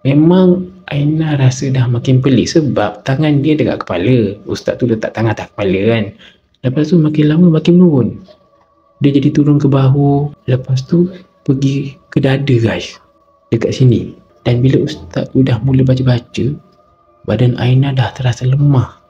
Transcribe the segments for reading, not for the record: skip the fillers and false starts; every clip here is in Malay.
Memang Aina rasa dah makin pelik sebab tangan dia dekat kepala. Ustaz tu letak tangan atas kepala kan. Lepas tu makin lama makin menurun. Dia jadi turun ke bahu. Lepas tu pergi ke dada guys. Dekat sini. Dan bila Ustaz tu dah mula baca-baca, badan Aina dah terasa lemah.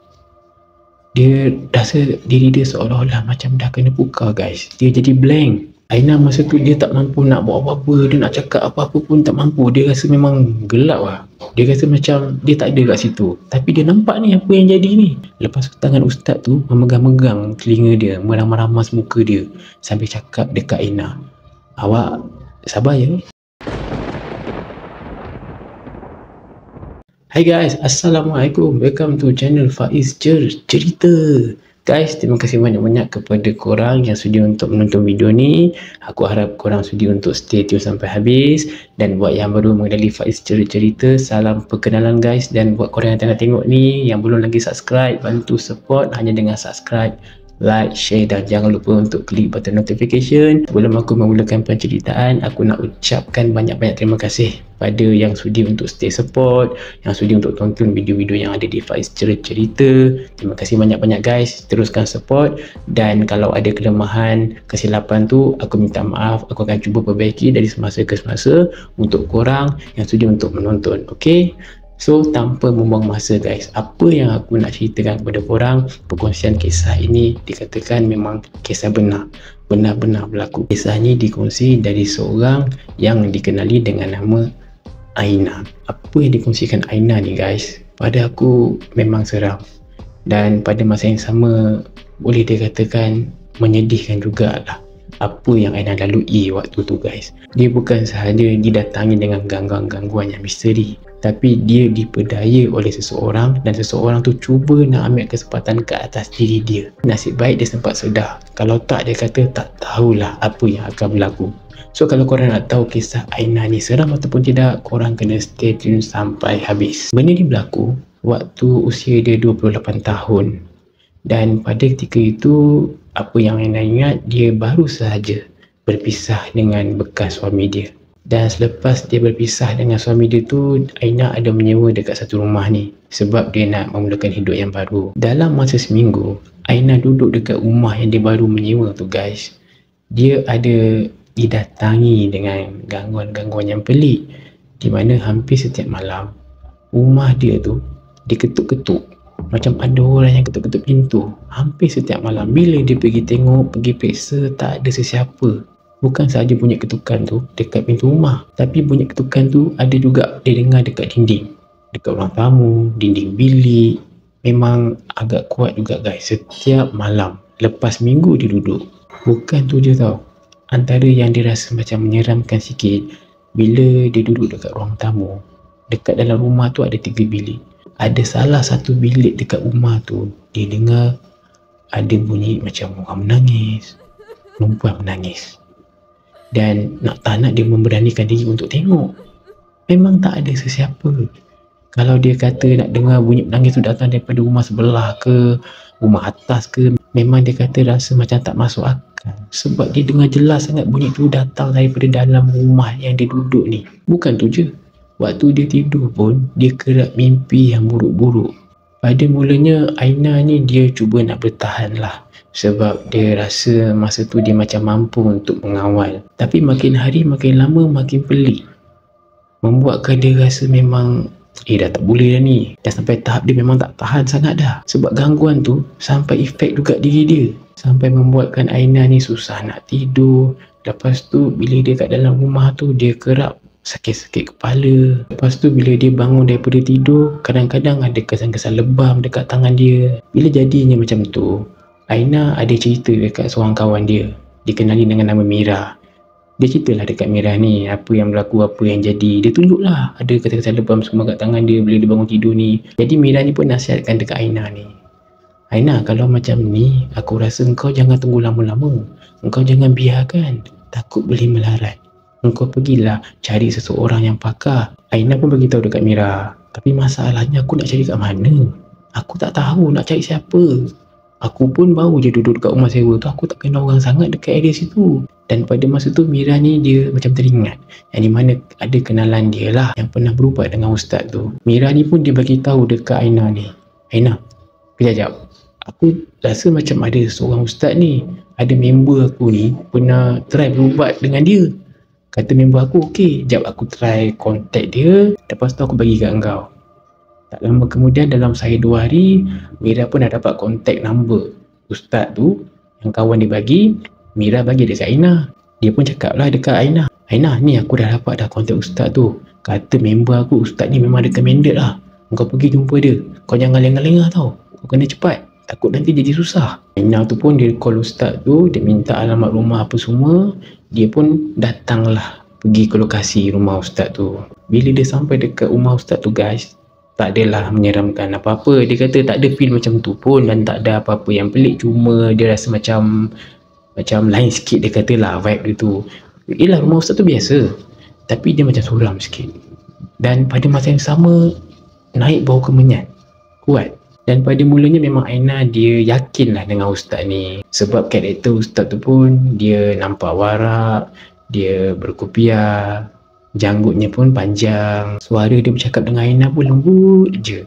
Dia rasa diri dia seolah-olah macam dah kena pukar guys. Dia jadi blank. Aina masa tu dia tak mampu nak buat apa-apa. Dia nak cakap apa-apa pun tak mampu. Dia rasa memang gelap lah. Dia rasa macam dia tak ada kat situ. Tapi dia nampak ni apa yang jadi ni. Lepas tu tangan Ustaz tu memegang-megang telinga dia, meramas-ramas muka dia sambil cakap dekat Aina, "Awak sabar ya." Hai guys, Assalamualaikum. Welcome to channel Faiz Cerita. Guys, terima kasih banyak-banyak kepada korang yang sudi untuk menonton video ni. Aku harap korang sudi untuk stay tune sampai habis. Dan buat yang baru mengenali Faiz Cerita, salam perkenalan guys. Dan buat korang yang tengah tengok ni, yang belum lagi subscribe, bantu support hanya dengan subscribe, like, share dan jangan lupa untuk klik button notification. Sebelum aku memulakan penceritaan, aku nak ucapkan banyak-banyak terima kasih pada yang sudi untuk stay support, yang sudi untuk tonton video-video yang ada di Faiz Cerita. Terima kasih banyak-banyak guys, teruskan support. Dan kalau ada kelemahan, kesilapan tu, aku minta maaf. Aku akan cuba perbaiki dari semasa ke semasa untuk korang yang sudi untuk menonton. Okay? So, tanpa membuang masa guys, apa yang aku nak ceritakan kepada korang, perkongsian kisah ini dikatakan memang kisah benar-benar berlaku. Kisah ini dikongsi dari seorang yang dikenali dengan nama Aina. Apa yang dikongsikan Aina ni guys, pada aku memang seram. Dan pada masa yang sama, boleh dikatakan menyedihkan jugalah apa yang Aina lalui waktu tu guys. Dia bukan sahaja didatangi dengan gangguan-gangguan yang misteri, tapi dia diperdaya oleh seseorang dan seseorang tu cuba nak ambil kesempatan ke atas diri dia. Nasib baik dia sempat sedar. Kalau tak, dia kata tak tahulah apa yang akan berlaku. So kalau korang nak tahu kisah Aina ni seram ataupun tidak, korang kena stay tune sampai habis. Benda ni berlaku waktu usia dia 28 tahun. Dan pada ketika itu, apa yang Aina ingat, dia baru sahaja berpisah dengan bekas suami dia. Dan selepas dia berpisah dengan suami dia tu, Aina ada menyewa dekat satu rumah ni sebab dia nak memulakan hidup yang baru. Dalam masa seminggu, Aina duduk dekat rumah yang dia baru menyewa tu guys, dia ada didatangi dengan gangguan-gangguan yang pelik, di mana hampir setiap malam rumah dia tu diketuk-ketuk. Macam ada orang yang ketuk-ketuk pintu hampir setiap malam. Bila dia pergi tengok, pergi periksa, tak ada sesiapa. Bukan sahaja bunyi ketukan tu dekat pintu rumah, tapi bunyi ketukan tu ada juga dia dengar dekat dinding, dekat ruang tamu, dinding bilik. Memang agak kuat juga guys. Setiap malam lepas minggu dia duduk. Bukan tu je tau, antara yang dia rasa macam menyeramkan sikit, bila dia duduk dekat ruang tamu, dekat dalam rumah tu ada 3 bilik. Ada salah satu bilik dekat rumah tu, dia dengar ada bunyi macam orang menangis, perempuan menangis. Dan tak nak dia memberanikan diri untuk tengok. Memang tak ada sesiapa. Kalau dia kata nak dengar bunyi menangis tu datang daripada rumah sebelah ke, rumah atas ke, memang dia kata rasa macam tak masuk akal. Sebab dia dengar jelas sangat bunyi tu datang daripada dalam rumah yang dia duduk ni. Bukan tu je, waktu dia tidur pun, dia kerap mimpi yang buruk-buruk. Pada mulanya, Aina ni dia cuba nak bertahan lah. Sebab dia rasa masa tu dia macam mampu untuk mengawal. Tapi makin hari makin lama makin pelik. Membuatkan dia rasa memang, dah tak boleh dah ni. Dah sampai tahap dia memang tak tahan sangat dah. Sebab gangguan tu sampai efek juga diri dia. Sampai membuatkan Aina ni susah nak tidur. Lepas tu bila dia kat dalam rumah tu, dia kerap sakit-sakit kepala. Lepas tu bila dia bangun daripada tidur, kadang-kadang ada kesan-kesan lebam dekat tangan dia. Bila jadinya macam tu, Aina ada cerita dekat seorang kawan dia, dikenali dengan nama Mira. Dia ceritalah dekat Mira ni apa yang berlaku, apa yang jadi. Dia tunjuklah ada kesan-kesan lebam semua kat tangan dia bila dia bangun tidur ni. Jadi Mira ni pun nasihatkan dekat Aina ni, "Aina, kalau macam ni, aku rasa engkau jangan tunggu lama-lama. Engkau jangan biarkan, takut boleh melarat. Engkau pergilah cari seseorang yang pakar." Aina pun beritahu dekat Mira, "Tapi masalahnya aku nak cari kat mana? Aku tak tahu nak cari siapa." Aku pun baru je duduk dekat rumah sewa tu, aku tak kenal orang sangat dekat area situ. Dan pada masa tu Mira ni dia macam teringat yang di mana ada kenalan dia lah yang pernah berubat dengan ustaz tu. Mira ni pun dia bagi tahu dekat Aina ni, Aina, kejap, aku rasa macam ada seorang ustaz ni, ada member aku ni pernah try berubat dengan dia. Kata member aku, okey, jap aku try contact dia, lepas tu aku bagi kat engkau. Tak lama kemudian, dalam sehari 2 hari, Mira pun dah dapat contact number ustaz tu yang kawan dia bagi. Mira bagi dekat Aina. Dia pun cakap lah dekat Aina, Aina, ni aku dah dapat dah contact ustaz tu. Kata member aku, ustaz ni memang recommended lah, kau pergi jumpa dia. Kau jangan lengah-lengah tau, kau kena cepat, takut nanti jadi susah. Aina tu pun dia call ustaz tu, dia minta alamat rumah apa semua. Dia pun datang lah pergi ke lokasi rumah ustaz tu. Bila dia sampai dekat rumah ustaz tu guys, tak adalah menyeramkan apa-apa. Dia kata tak ada feel macam tu pun, dan tak ada apa-apa yang pelik. Cuma dia rasa macam lain sikit, dia kata lah vibe dia tu. Yelah, rumah ustaz tu biasa, tapi dia macam suram sikit. Dan pada masa yang sama, naik bau kemenyan kuat. Dan pada mulanya memang Aina dia yakin lah dengan ustaz ni, sebab karakter ustaz tu pun dia nampak warak, dia berkopiah, janggutnya pun panjang, suara dia bercakap dengan Aina pun lembut je.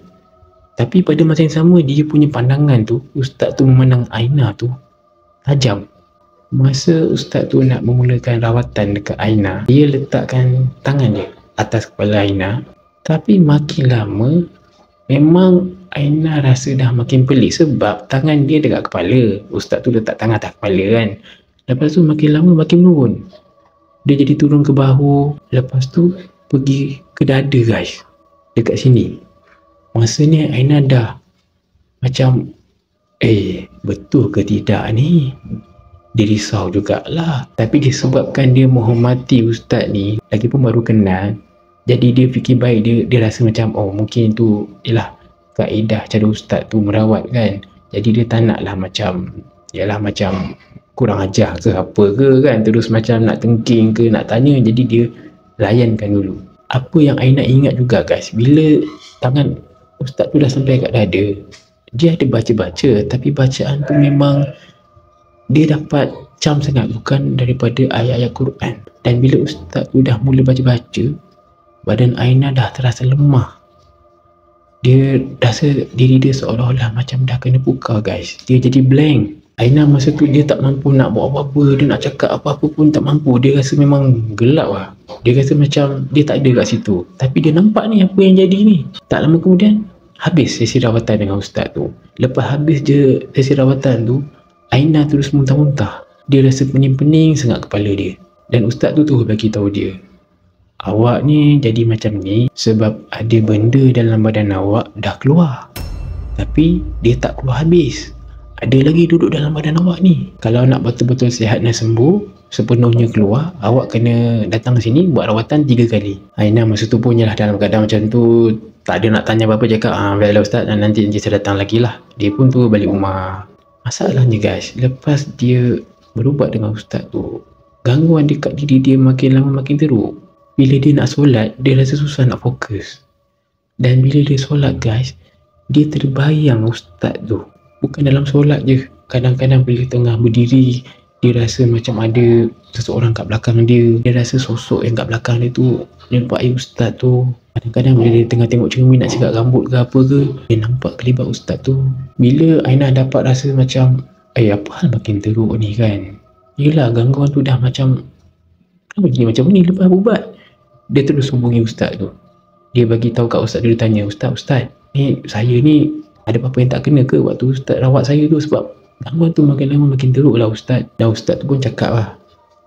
Tapi pada masa yang sama, dia punya pandangan tu, ustaz tu memandang Aina tu tajam. Masa ustaz tu nak memulakan rawatan dekat Aina, dia letakkan tangan dia atas kepala Aina. Tapi makin lama, memang Aina rasa dah makin pelik sebab tangan dia dekat kepala, ustaz tu letak tangan atas kepala kan. Lepas tu makin lama makin menurun, dia jadi turun ke bahu, lepas tu pergi ke dada guys, dekat sini. Masa ni Aina dah macam, betul ke tidak ni? Dia risau jugalah. Tapi disebabkan dia menghormati ustaz ni, lagipun baru kenal, jadi dia fikir baik. Dia rasa macam, mungkin tu ialah kaedah cara ustaz tu merawat kan. Jadi dia tak nak lah macam, macam kurang ajar ke apa ke kan, terus macam nak tengking ke nak tanya. Jadi dia layankan dulu. Apa yang Aina ingat juga guys, bila tangan ustaz tu dah sampai kat dada, dia ada baca-baca, tapi bacaan tu memang dia dapat cam sangat, bukan daripada ayat-ayat Quran. Dan bila ustaz tu dah mula baca-baca, badan Aina dah terasa lemah. Dia rasa diri dia seolah-olah macam dah kena pukar guys. Dia jadi blank. Aina masa tu dia tak mampu nak buat apa-apa, dia nak cakap apa-apa pun tak mampu. Dia rasa memang gelap lah. Dia rasa macam dia tak ada kat situ. Tapi dia nampak ni apa yang jadi ni. Tak lama kemudian, habis sesi rawatan dengan ustaz tu. Lepas habis je sesi rawatan tu, Aina terus muntah-muntah. Dia rasa pening-pening sangat kepala dia. Dan ustaz tu bagi tahu dia, awak ni jadi macam ni sebab ada benda dalam badan awak dah keluar, tapi dia tak keluar habis. Ada lagi duduk dalam badan awak ni. Kalau nak betul-betul sihat dan sembuh, sepenuhnya keluar, awak kena datang sini buat rawatan 3 kali. Aina masa tu pun yalah dalam keadaan macam tu, tak ada nak tanya apa-apa, cakap baiklah ustaz, dan nanti saya datang lagi lah. Dia pun balik rumah. Masalahnya guys, lepas dia berubat dengan ustaz tu, gangguan dekat diri dia makin lama makin teruk. Bila dia nak solat, dia rasa susah nak fokus. Dan bila dia solat guys, dia terbayang ustaz tu. Bukan dalam solat je, kadang-kadang bila tengah berdiri, dia rasa macam ada seseorang kat belakang dia. Dia rasa sosok yang kat belakang dia tu nampak ustaz tu. Kadang-kadang bila dia tengah tengok cermin nak sikat rambut ke apa ke, dia nampak kelibat ustaz tu. Bila Aina dapat rasa macam, apa hal makin teruk ni kan. Yelah, gangguan tu dah macam, kenapa jadi macam ni lepas berubat? Dia terus hubungi ustaz tu. Dia bagi tahu kat ustaz, dia tanya, Ustaz, ni saya ni ada apa-apa yang tak kena ke waktu ustaz rawat saya tu? Sebab gangguan tu makin lama makin teruk lah ustaz. Dan ustaz tu pun cakap lah,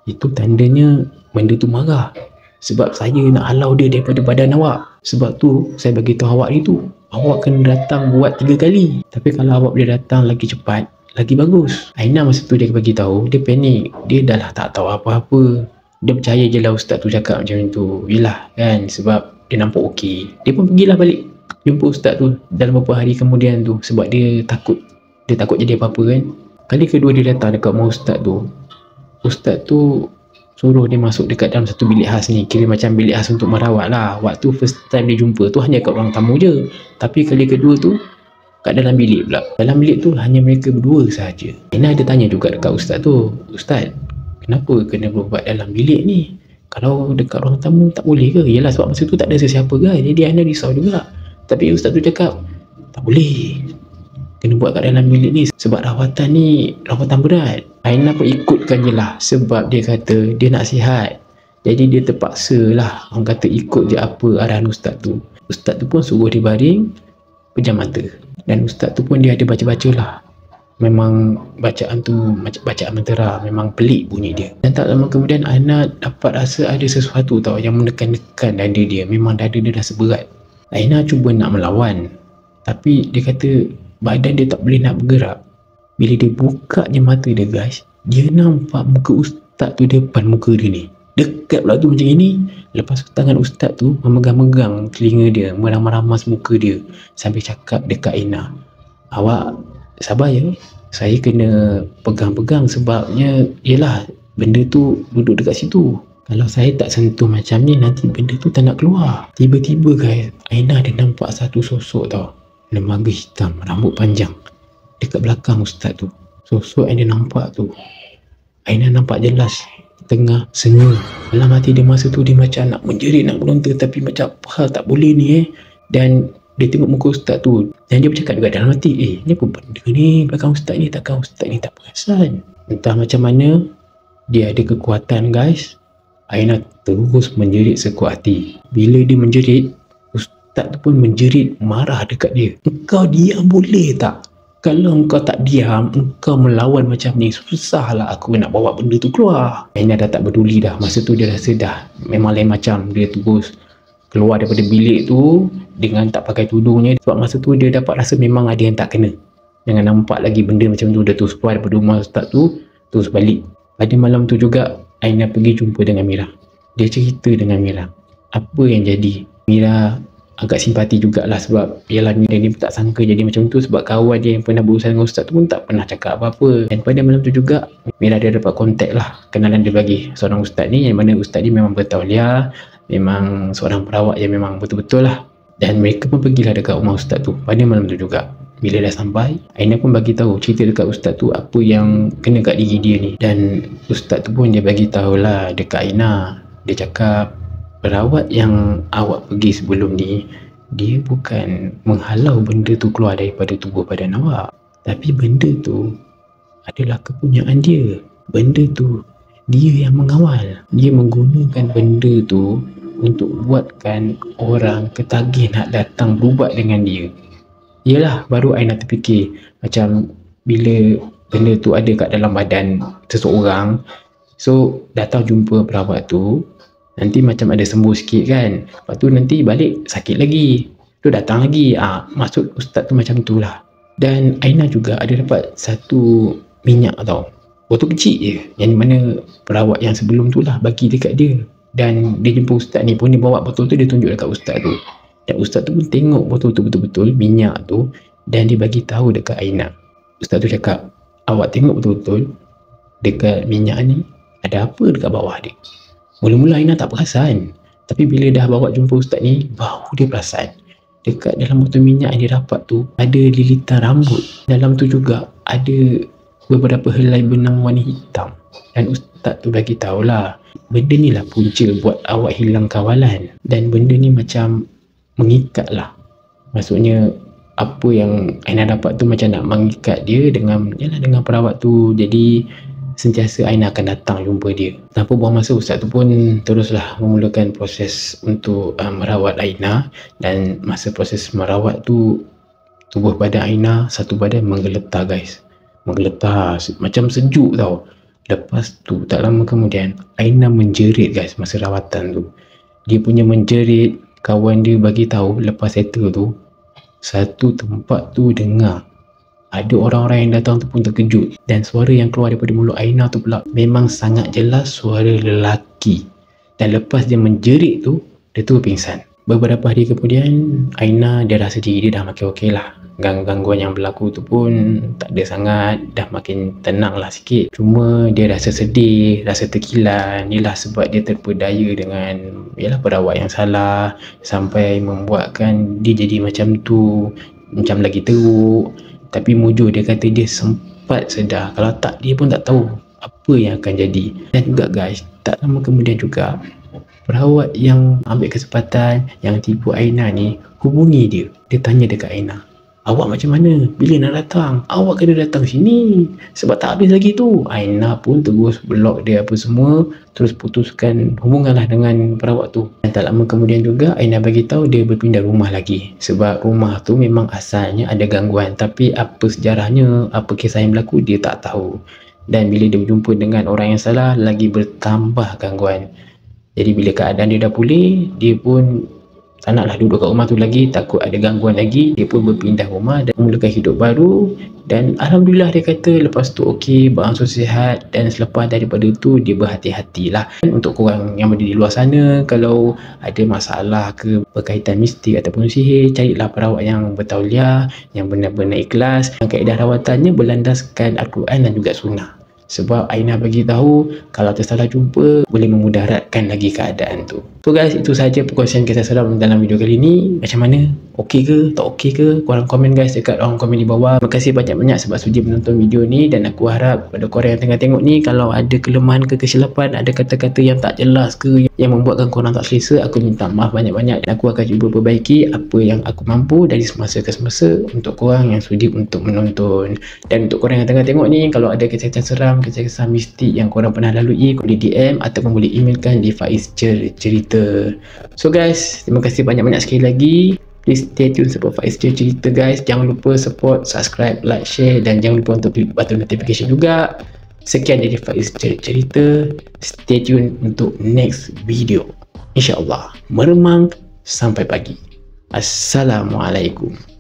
itu tandanya benda tu marah, sebab saya nak halau dia daripada badan awak. Sebab tu saya bagi tahu awak ni tu, awak kena datang buat 3 kali. Tapi kalau awak boleh datang lagi cepat, lagi bagus. Aina masa tu dia bagi tahu, dia panik. Dia dah lah tak tahu apa-apa. Dia percaya je lah ustaz tu cakap macam tu. Yelah kan, sebab dia nampak okey. Dia pun pergilah balik jumpa ustaz tu dalam beberapa hari kemudian tu, sebab dia takut jadi apa-apa kan. Kali kedua dia datang dekat rumah ustaz tu suruh dia masuk dekat dalam satu bilik khas ni, kira macam bilik khas untuk merawat lah. Waktu first time dia jumpa tu hanya kat ruang tamu je, tapi kali kedua tu kat dalam bilik pula. Dalam bilik tu hanya mereka berdua sahaja. Aina ada tanya juga dekat ustaz tu, "Ustaz, kenapa kena berubat dalam bilik ni? Kalau dekat ruang tamu tak boleh ke?" Yelah, sebab masa tu tak ada sesiapa kan, jadi Aina risau juga. Tapi ustaz tu cakap, "Tak boleh, kena buat kat dalam bilik ni sebab rawatan ni rawatan berat." Aina pun ikutkan je lah, sebab dia kata dia nak sihat. Jadi dia terpaksa lah, orang kata ikut je apa arahan ustaz tu. Ustaz tu pun suruh dia baring, pejam mata. Dan ustaz tu pun dia ada baca-baca lah. Memang bacaan tu macam bacaan mentera, memang pelik bunyi dia. Dan tak lama kemudian Aina dapat rasa ada sesuatu tau yang menekan-nekan dada dia. Memang dada dia dah seberat. Aina cuba nak melawan, tapi dia kata badan dia tak boleh nak bergerak. Bila dia buka je mata dia guys, dia nampak muka ustaz tu depan muka dia ni. Dekat pula tu macam ini. Lepas tu tangan ustaz tu memegang-megang telinga dia, meramas-ramas muka dia sambil cakap dekat Aina, "Awak sabar ya, saya kena pegang-pegang sebabnya yelah benda tu duduk dekat situ. Kalau saya tak sentuh macam ni, nanti benda tu tak nak keluar." Tiba-tiba guys, Aina ada nampak satu sosok tau, lembaga hitam, rambut panjang dekat belakang ustaz tu. Sosok yang dia nampak tu, Aina nampak jelas tengah senyum. Dalam hati dia masa tu dia macam nak menjerit, nak meronta, tapi macam apa hal tak boleh ni Dan dia tengok muka ustaz tu dan dia bercakap juga dalam hati, ni apa benda ni belakang ustaz ni, takkan ustaz ni tak perasan. Entah macam mana dia ada kekuatan guys. Aina terus menjerit sekuat hati. Bila dia menjerit, ustaz tu pun menjerit marah dekat dia. "Engkau diam boleh tak? Kalau engkau tak diam, engkau melawan macam ni, susahlah aku nak bawa benda tu keluar." Aina dah tak peduli dah. Masa tu dia rasa dah memang lain macam. Dia terus keluar daripada bilik tu dengan tak pakai tudungnya. Sebab masa tu dia dapat rasa memang ada yang tak kena. Jangan nampak lagi benda macam tu. Dia terus keluar daripada rumah ustaz tu, terus balik. Pada malam tu juga Aina pergi jumpa dengan Mira. Dia cerita dengan Mira apa yang jadi. Mira agak simpati jugalah sebab yalah Mira ni pun tak sangka jadi macam tu, sebab kawan dia yang pernah berusaha dengan ustaz tu pun tak pernah cakap apa-apa. Dan pada malam tu juga Mira dia dapat kontak lah kenalan dia bagi seorang ustaz ni, yang mana ustaz ni memang bertauliah, memang seorang perawat yang memang betul-betul lah. Dan mereka pun pergilah dekat rumah ustaz tu pada malam tu juga. Bila dah sampai, Aina pun bagi tahu cerita dekat ustaz tu apa yang kena kat diri dia ni. Dan ustaz tu pun dia bagi tahulah dekat Aina. Dia cakap perawat yang awak pergi sebelum ni, dia bukan menghalau benda tu keluar daripada tubuh badan awak, tapi benda tu adalah kepunyaan dia. Benda tu dia yang mengawal. Dia menggunakan benda tu untuk buatkan orang ketagih nak datang berubat dengan dia. Yelah, baru Aina terfikir macam bila benda tu ada kat dalam badan seseorang, so datang jumpa perawat tu, nanti macam ada sembuh sikit kan, lepas tu nanti balik sakit lagi, tu datang lagi. Maksud ustaz tu macam tu lah. Dan Aina juga ada dapat satu minyak tau, botol kecil je, yang mana perawat yang sebelum tu lah bagi dekat dia. Dan dia jumpa ustaz ni pun, dia bawa botol tu, dia tunjuk dekat ustaz tu. Dan ustaz tu pun tengok botol tu betul-betul minyak tu, dan dia bagi tahu dekat Aina. Ustaz tu cakap, "Awak tengok betul-betul dekat minyak ni ada apa dekat bawah dia." Mula-mula Aina tak perasan, tapi bila dah bawa jumpa ustaz ni, baru dia perasan. Dekat dalam botol minyak yang dia dapat tu ada lilitan rambut. Dalam tu juga ada beberapa helai benang warna hitam. Dan ustaz tu bagi tahulah, benda ni lah punca buat awak hilang kawalan. Dan benda ni macam mengikat lah. Maksudnya apa yang Aina dapat tu macam nak mengikat dia dengan perawat tu. Jadi sentiasa Aina akan datang jumpa dia. Tanpa buang masa, ustaz tu pun teruslah memulakan proses untuk merawat Aina. Dan masa proses merawat tu, tubuh badan Aina satu badan menggeletar guys. Menggeletar macam sejuk tau. Lepas tu tak lama kemudian Aina menjerit guys masa rawatan tu. Dia punya menjerit, kawan dia bagi tahu lepas settle tu, satu tempat tu dengar ada orang-orang yang datang tu pun terkejut. Dan suara yang keluar daripada mulut Aina tu pula memang sangat jelas suara lelaki. Dan lepas dia menjerit tu, dia tu pingsan. Beberapa hari kemudian Aina dia rasa diri dia dah makin okey lah. Gangguan yang berlaku tu pun tak ada sangat, dah makin tenang lah sikit. Cuma dia rasa sedih, rasa terkilan. Yelah sebab dia terpedaya dengan perawat yang salah, sampai membuatkan dia jadi macam tu. macam lagi teruk. Tapi mujur dia kata dia sempat sedar, kalau tak dia pun tak tahu apa yang akan jadi. Dan juga guys, tak lama kemudian juga perawat yang ambil kesempatan yang tipu Aina ni hubungi dia. Dia tanya dekat Aina, awak macam mana? Bila nak datang? Awak kena datang sini sebab tak habis lagi tu. Aina pun terus block dia apa semua, terus putuskan hubungan lah dengan perawat tu. Dan tak lama kemudian juga Aina bagi tahu dia berpindah rumah lagi, sebab rumah tu memang asalnya ada gangguan, tapi apa sejarahnya, apa kisah yang berlaku dia tak tahu. Dan bila dia berjumpa dengan orang yang salah, lagi bertambah gangguan. Jadi bila keadaan dia dah pulih, dia pun tak naklah duduk kat rumah tu lagi, takut ada gangguan lagi. Dia pun berpindah rumah dan memulakan hidup baru. Dan Alhamdulillah dia kata lepas tu okey, berangsur sihat. Dan selepas daripada tu dia berhati-hatilah. Untuk korang yang berada di luar sana, kalau ada masalah ke berkaitan mistik ataupun sihir, carilah perawat yang bertauliah, yang benar-benar ikhlas, yang kaedah rawatannya berlandaskan Al-Quran dan juga sunnah. Sebab Aina bagi tahu kalau tersalah jumpa boleh memudaratkan lagi keadaan tu. So guys, itu sahaja perkongsian kisah seram dalam video kali ni. Macam mana? Okey ke? Tak okey ke? Korang komen guys dekat ruang komen di bawah. Terima kasih banyak-banyak sebab sudi menonton video ni. Dan aku harap pada korang yang tengah tengok ni, kalau ada kelemahan ke kesilapan, ada kata-kata yang tak jelas ke yang membuatkan korang tak selesa, aku minta maaf banyak-banyak. Dan aku akan cuba perbaiki apa yang aku mampu dari semasa ke semasa untuk korang yang sudi untuk menonton. Dan untuk korang yang tengah tengok ni, kalau ada kisah-kisah seram, kisah-kisah mistik yang korang pernah lalui, boleh DM ataupun boleh emailkan di Faiz Cerita. So guys, terima kasih banyak-banyak sekali lagi. Please stay tune support Faiz Cerita guys. Jangan lupa support, subscribe, like, share, dan jangan lupa untuk klik button notification juga. Sekian dari Faiz Cerita. Stay tune untuk next video. InsyaAllah meremang sampai pagi. Assalamualaikum.